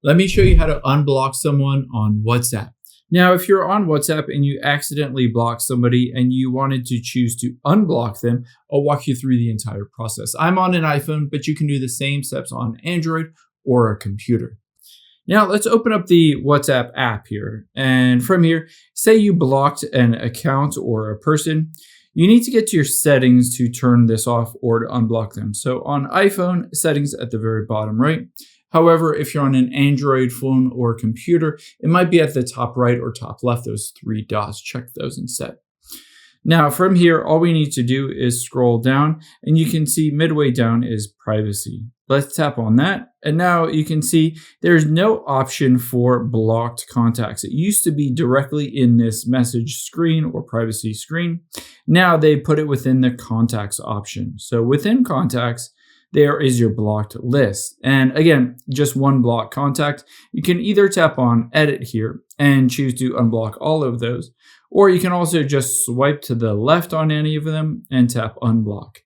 Let me show you how to unblock someone on WhatsApp. Now, if you're on WhatsApp and you accidentally block somebody and you wanted to choose to unblock them, I'll walk you through the entire process. I'm on an iPhone, but you can do the same steps on Android or a computer. Now, let's open up the WhatsApp app here. And from here, say you blocked an account or a person. You need to get to your settings to turn this off or to unblock them. So on iPhone, settings at the very bottom right. However, if you're on an Android phone or computer, it might be at the top right or top left, those three dots. Check those instead. Now, from here, all we need to do is scroll down, and you can see midway down is privacy. Let's tap on that. And now you can see there's no option for blocked contacts. It used to be directly in this message screen or privacy screen. Now they put it within the contacts option. So within contacts, there is your blocked list. And again, just one block contact. You can either tap on edit here and choose to unblock all of those, or you can also just swipe to the left on any of them and tap unblock.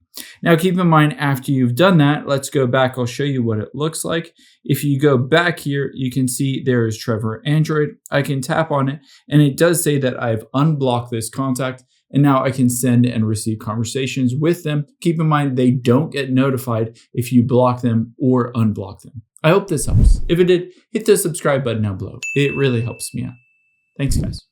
Now keep in mind, after you've done that, let's go back. I'll show you what it looks like. If you go back here, you can see there is Trevor Android. I can tap on it and it does say that I've unblocked this contact. And now I can send and receive conversations with them. Keep in mind, they don't get notified if you block them or unblock them. I hope this helps. If it did, hit the subscribe button down below. It really helps me out. Thanks, guys.